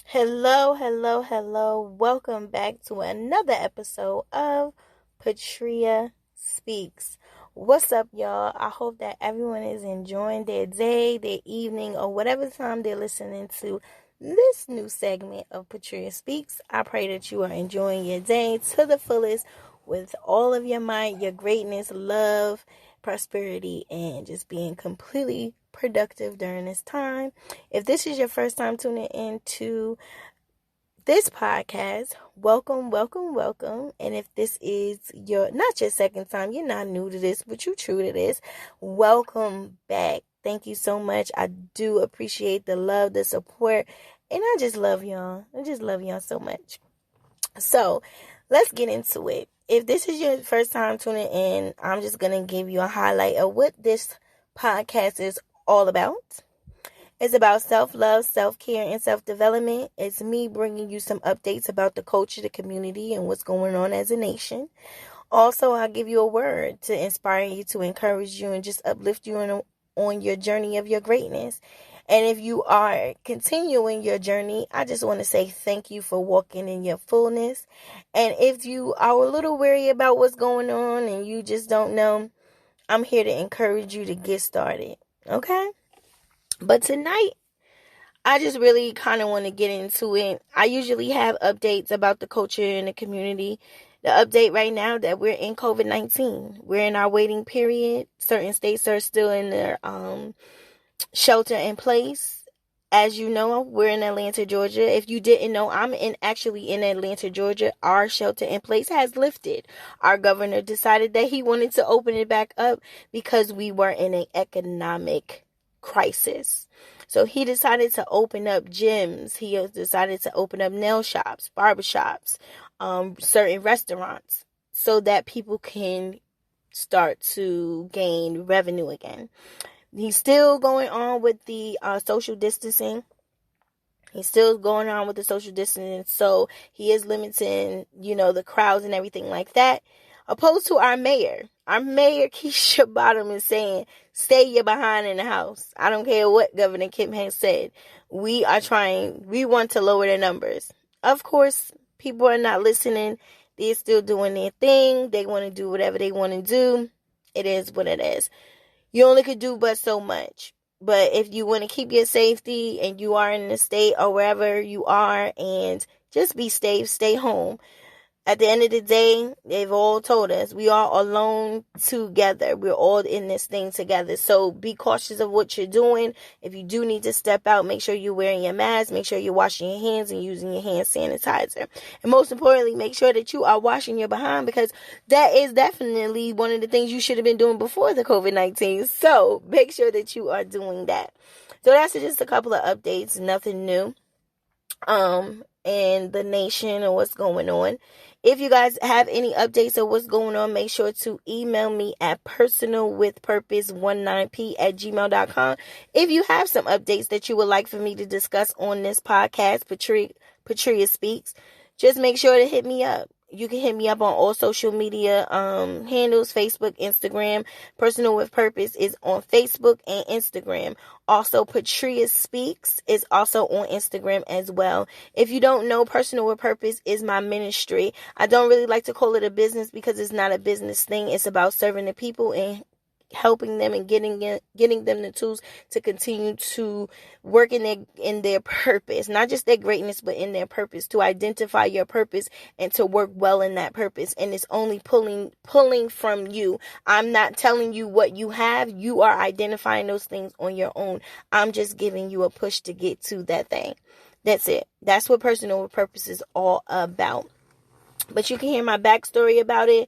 Hello, hello, hello. Welcome back to another episode of Patria Speaks. What's up, y'all? I hope that everyone is enjoying their day, their evening, or whatever time they're listening to this new segment of Patria Speaks. I pray that you are enjoying your day to the fullest with all of your might, your greatness, love, prosperity, and just being completely productive during this time. If this is your first time tuning into this podcast, welcome, welcome, welcome. And if this is not your second time, you're not new to this, but you're true to this, welcome back. Thank you so much. I do appreciate the love, the support, and I just love y'all. I just love y'all so much. So let's get into it. If this is your first time tuning in, I'm just going to give you a highlight of what this podcast is all about. It's about self-love, self-care, and self-development. It's me bringing you some updates about the culture, the community, and what's going on as a nation. Also, I'll give you a word to inspire you, to encourage you, and just uplift you on your journey of your greatness. And if you are continuing your journey, I just want to say thank you for walking in your fullness. And if you are a little worried about what's going on and you just don't know, I'm here to encourage you to get started. Okay? But tonight, I just really kind of want to get into it. I usually have updates about the culture and the community. The update right now that we're in COVID-19. We're in our waiting period. Certain states are still in their shelter in place. As you know, we're in Atlanta, Georgia. If you didn't know, I'm actually in Atlanta, Georgia. Our shelter in place has lifted. Our governor decided that he wanted to open it back up because we were in an economic crisis. So he decided to open up gyms. He decided to open up nail shops, barbershops, certain restaurants, so that people can start to gain revenue again. He's still going on with the social distancing. So he is limiting, the crowds and everything like that. Opposed to our mayor. Our mayor, Keisha Bottom, is saying, stay your behind in the house. I don't care what Governor Kim has said. We want to lower the numbers. Of course, people are not listening. They're still doing their thing. They want to do whatever they want to do. It is what it is. You only could do but so much. But if you want to keep your safety and you are in the state or wherever you are, and just be safe, stay home. At the end of the day, they've all told us we are alone together. We're all in this thing together. So be cautious of what you're doing. If you do need to step out, make sure you're wearing your mask. Make sure you're washing your hands and using your hand sanitizer. And most importantly, make sure that you are washing your behind, because that is definitely one of the things you should have been doing before the COVID-19. So make sure that you are doing that. So that's just a couple of updates. Nothing new in the nation or what's going on. If you guys have any updates of what's going on, make sure to email me at personalwithpurpose19p@gmail.com. If you have some updates that you would like for me to discuss on this podcast, Patria Speaks, just make sure to hit me up. You can hit me up on all social media handles, Facebook, Instagram. Personal with Purpose is on Facebook and Instagram. Also, PatriaSpeaks is also on Instagram as well. If you don't know, Personal with Purpose is my ministry. I don't really like to call it a business because it's not a business thing. It's about serving the people and helping them and getting them the tools to continue to work in their purpose, not just their greatness, but in their purpose, to identify your purpose and to work well in that purpose. And it's only pulling from you. I'm not telling you what you have. You are identifying those things on your own. I'm just giving you a push to get to that thing. That's it. That's what Personal Purpose is all about. But you can hear my backstory about it.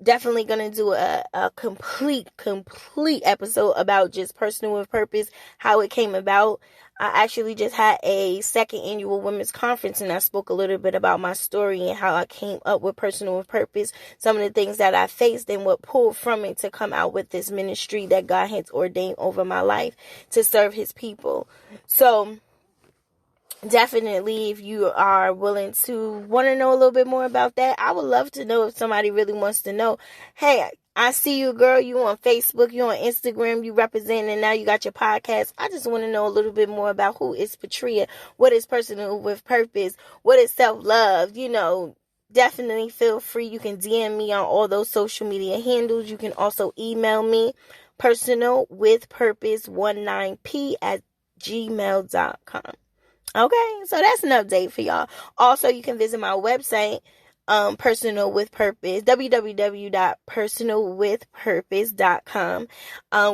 Definitely gonna do a complete episode about just Personal with Purpose, how it came about. I actually just had a second annual women's conference, and I spoke a little bit about my story and how I came up with Personal with Purpose, some of the things that I faced and what pulled from it to come out with this ministry that God has ordained over my life to serve his people. So definitely, if you are willing to want to know a little bit more about that, I would love to know. If somebody really wants to know, hey, I see you, girl. You on Facebook, you on Instagram, you representing, and now you got your podcast. I just want to know a little bit more about who is Patria, what is personal with purpose, what is self-love. Definitely feel free. You can DM me on all those social media handles. You can also email me, personalwithpurpose19p@gmail.com. Okay, so that's an update for y'all. Also, you can visit my website, Personal with Purpose, www.personalwithpurpose.com.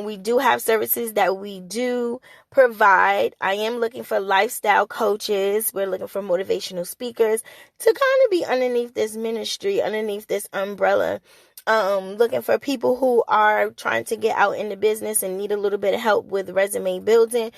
We do have services that we do provide. I am looking for lifestyle coaches. We're looking for motivational speakers to kind of be underneath this ministry, underneath this umbrella. Looking for people who are trying to get out into business and need a little bit of help with resume building.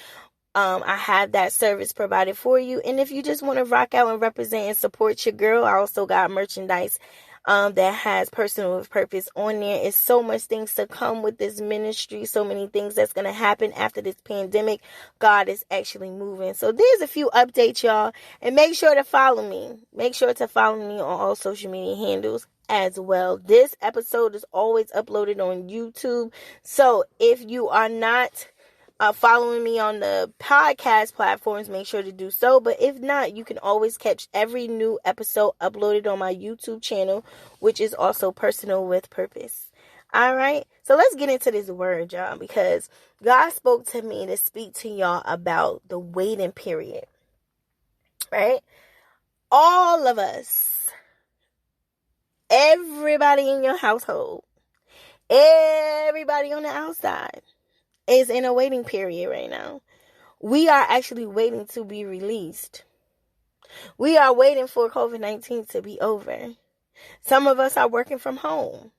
I have that service provided for you. And if you just want to rock out and represent and support your girl, I also got merchandise that has Personal with Purpose on there. It's so much things to come with this ministry. So many things that's going to happen after this pandemic. God is actually moving. So there's a few updates, y'all. And make sure to follow me. Make sure to follow me on all social media handles as well. This episode is always uploaded on YouTube. So if you are not following me on the podcast platforms, make sure to do so. But if not, you can always catch every new episode uploaded on my YouTube channel, which is also Personal with Purpose. All right, so let's get into this word, y'all, because God spoke to me to speak to y'all about the waiting period. Right? All of us, everybody in your household, everybody on the outside is in a waiting period right now. We are actually waiting to be released. We are waiting for COVID-19 to be over. Some of us are working from home.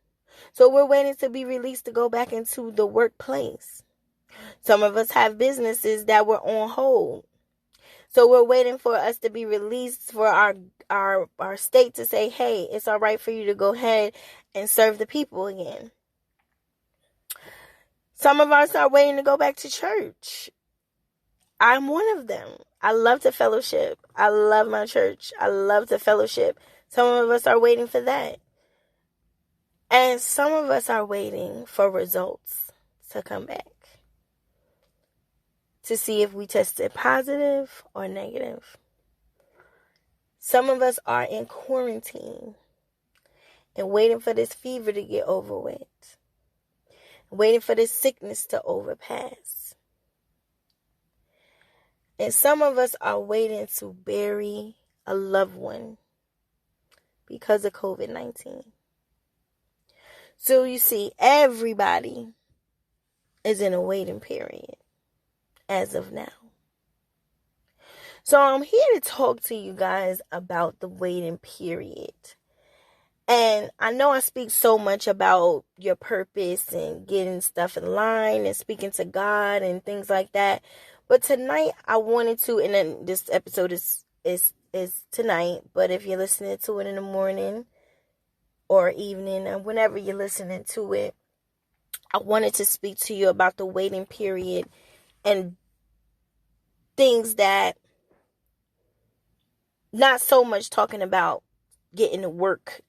So we're waiting to be released to go back into the workplace. Some of us have businesses that were on hold. So we're waiting for us to be released, for our state to say, hey, it's all right for you to go ahead and serve the people again. Some of us are waiting to go back to church. I'm one of them. I love to fellowship. I love my church. I love to fellowship. Some of us are waiting for that. And some of us are waiting for results to come back, to see if we tested positive or negative. Some of us are in quarantine and waiting for this fever to get over with. Waiting for this sickness to overpass. And some of us are waiting to bury a loved one because of COVID-19. So you see, everybody is in a waiting period as of now. So I'm here to talk to you guys about the waiting period. And I know I speak so much about your purpose and getting stuff in line and speaking to God and things like that. But tonight I wanted to, and then this episode is tonight, but if you're listening to it in the morning or evening or whenever you're listening to it, I wanted to speak to you about the waiting period and things that, not so much talking about getting to work,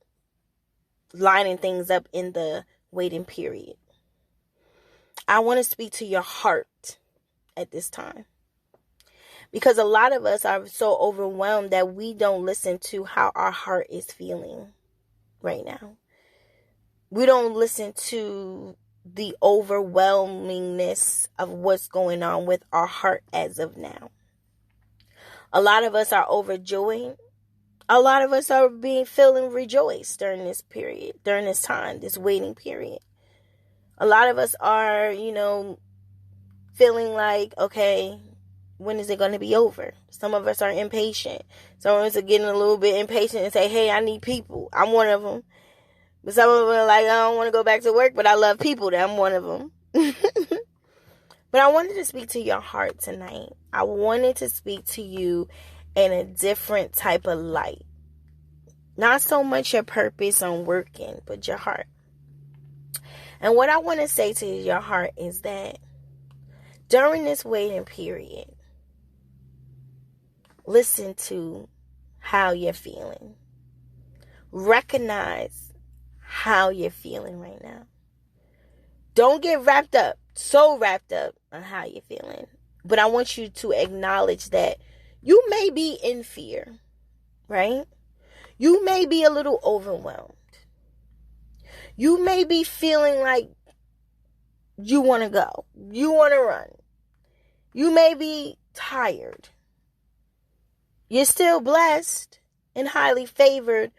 lining things up in the waiting period. I want to speak to your heart at this time, because a lot of us are so overwhelmed that we don't listen to how our heart is feeling right now. We don't listen to the overwhelmingness of what's going on with our heart as of now. A lot of us are overjoyed. A lot of us are feeling rejoiced during this period, during this time, this waiting period. A lot of us are, feeling like, okay, when is it going to be over? Some of us are impatient. Some of us are getting a little bit impatient and say, hey, I need people. I'm one of them. But some of them are like, I don't want to go back to work, but I love people. I'm one of them. But I wanted to speak to your heart tonight. I wanted to speak to you in a different type of light. Not so much your purpose on working, but your heart. And what I want to say to your heart is that during this waiting period, listen to how you're feeling. Recognize how you're feeling right now. Don't get so wrapped up on how you're feeling. But I want you to acknowledge that you may be in fear, right? You may be a little overwhelmed. You may be feeling like you want to go. You want to run. You may be tired. You're still blessed and highly favored,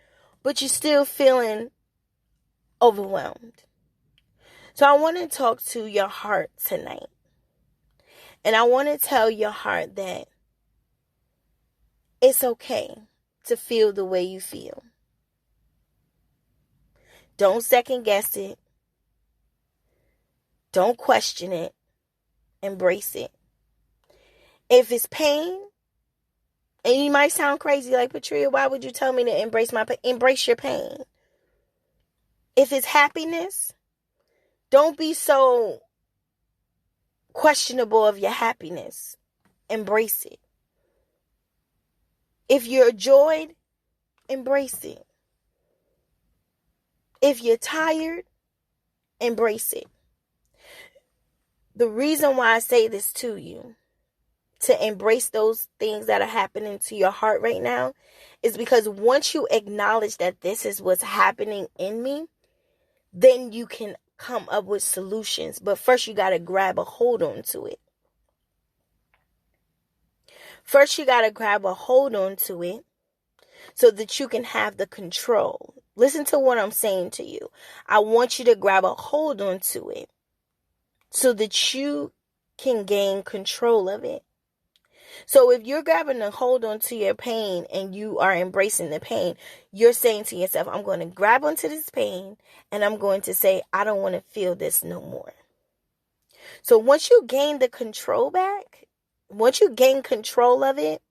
but you're still feeling overwhelmed. So I want to talk to your heart tonight. And I want to tell your heart that it's okay to feel the way you feel. Don't second guess it. Don't question it. Embrace it. If it's pain, and you might sound crazy like, Patria, why would you tell me to embrace my pain? Embrace your pain. If it's happiness, don't be so questionable of your happiness. Embrace it. If you're joyed, embrace it. If you're tired, embrace it. The reason why I say this to you, to embrace those things that are happening to your heart right now, is because once you acknowledge that this is what's happening in me, then you can come up with solutions. But first you got to grab a hold on to it. First you got to grab a hold on to it so that you can have the control. Listen to what I'm saying to you. I want you to grab a hold on to it so that you can gain control of it. So if you're grabbing a hold onto your pain and you are embracing the pain, you're saying to yourself, I'm going to grab onto this pain and I'm going to say, I don't want to feel this no more. So once you gain the control back, once you gain control of it,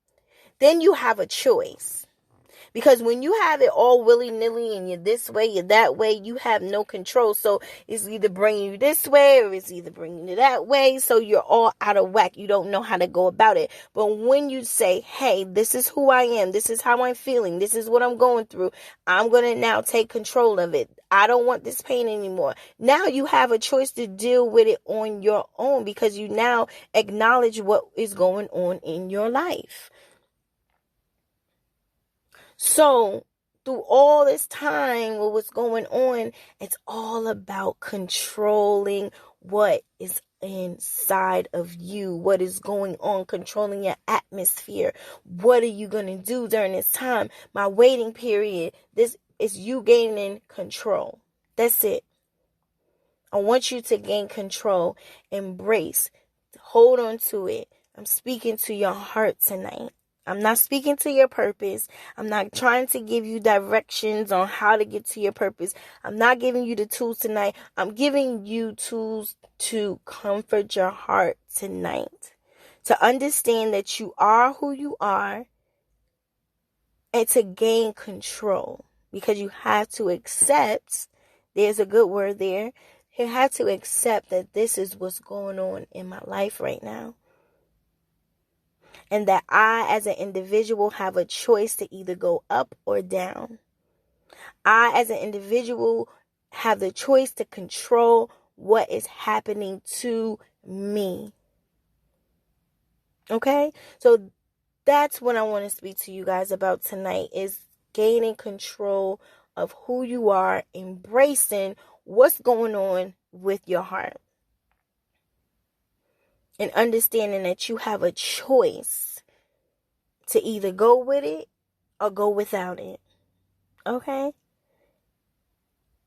then you have a choice. Because when you have it all willy-nilly and you're this way, you're that way, you have no control. So it's either bringing you this way or it's either bringing you that way. So you're all out of whack. You don't know how to go about it. But when you say, hey, this is who I am. This is how I'm feeling. This is what I'm going through. I'm going to now take control of it. I don't want this pain anymore. Now you have a choice to deal with it on your own because you now acknowledge what is going on in your life. So through all this time, what was going on, it's all about controlling what is inside of you, what is going on, controlling your atmosphere. What are you going to do during this time? My waiting period, this is you gaining control. That's it. I want you to gain control, embrace, hold on to it. I'm speaking to your heart tonight. I'm not speaking to your purpose. I'm not trying to give you directions on how to get to your purpose. I'm not giving you the tools tonight. I'm giving you tools to comfort your heart tonight. To understand that you are who you are and to gain control. Because you have to accept, there's a good word there. You have to accept that this is what's going on in my life right now. And that I, as an individual, have a choice to either go up or down. I, as an individual, have the choice to control what is happening to me. Okay? So that's what I want to speak to you guys about tonight, is gaining control of who you are, embracing what's going on with your heart. And understanding that you have a choice to either go with it or go without it. Okay?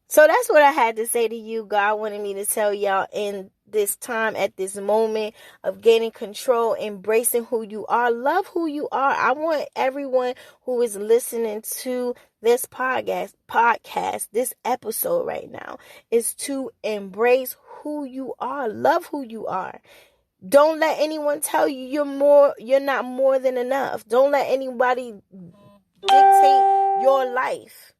So that's what I had to say to you. God wanted me to tell y'all in this time, at this moment of gaining control, embracing who you are. Love who you are. I want everyone who is listening to this podcast, this episode right now, is to embrace who you are. Love who you are. Don't let anyone tell you you're not more than enough. Don't let anybody dictate your life.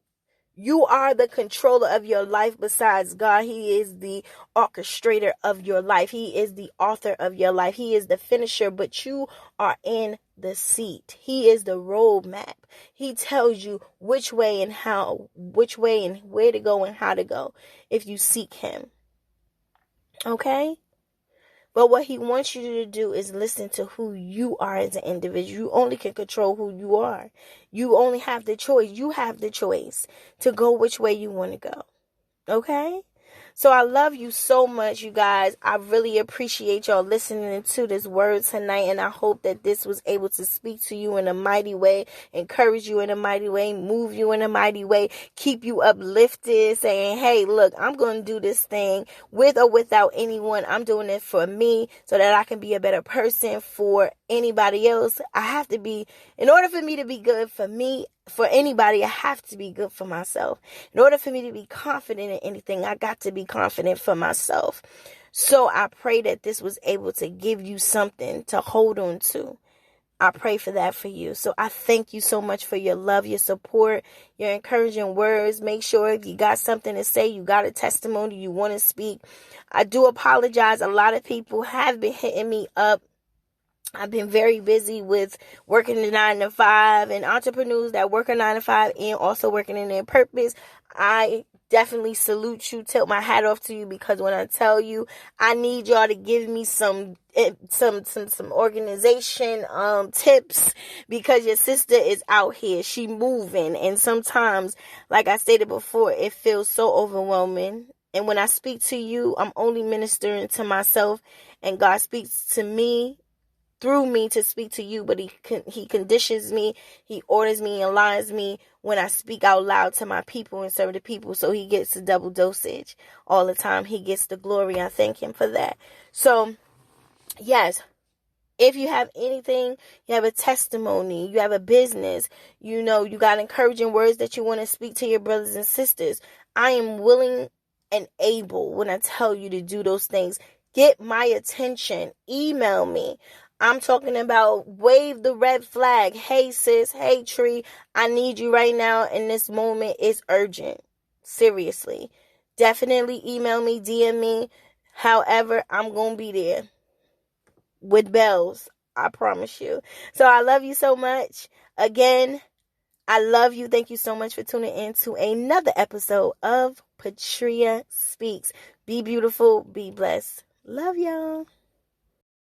You are the controller of your life besides God. He is the orchestrator of your life. He is the author of your life. He is the finisher, but you are in the seat. He is the roadmap. He tells you which way and where to go and how to go if you seek him. Okay? But what he wants you to do is listen to who you are as an individual. You only can control who you are. You only have the choice. You have the choice to go which way you want to go. Okay? So I love you so much, you guys. I really appreciate y'all listening to this word tonight, and I hope that this was able to speak to you in a mighty way, encourage you in a mighty way, move you in a mighty way, keep you uplifted, saying, hey, look, I'm going to do this thing with or without anyone. I'm doing it for me so that I can be a better person for anybody else. I have to be, in order for me to be good for me, for anybody, I have to be good for myself. In order for me to be confident in anything, I got to be confident for myself. So I pray that this was able to give you something to hold on to. I pray for that for you. So I thank you so much for your love, your support, your encouraging words. Make sure if you got something to say, you got a testimony, you want to speak. I do apologize. A lot of people have been hitting me up. I've been very busy with working the 9 to 5, and entrepreneurs that work a 9 to 5 and also working in their purpose. I definitely salute you, tilt my hat off to you, because when I tell you, I need y'all to give me some organization tips, because your sister is out here, she moving, and sometimes, like I stated before, it feels so overwhelming. And when I speak to you, I'm only ministering to myself, and God speaks to me through me to speak to you, but he conditions me, he orders me, and aligns me when I speak out loud to my people and serve the people. So he gets the double dosage all the time. He gets the glory. I thank him for that. So yes, if you have anything, you have a testimony, you have a business, you got encouraging words that you want to speak to your brothers and sisters, I am willing and able, when I tell you to do those things, get my attention, email me. I'm talking about wave the red flag. Hey sis, hey tree, I need you right now in this moment. It's urgent. Seriously. Definitely email me, DM me. However, I'm going to be there with bells. I promise you. So I love you so much. Again, I love you. Thank you so much for tuning in to another episode of PatriaSpeaks. Be beautiful. Be blessed. Love y'all.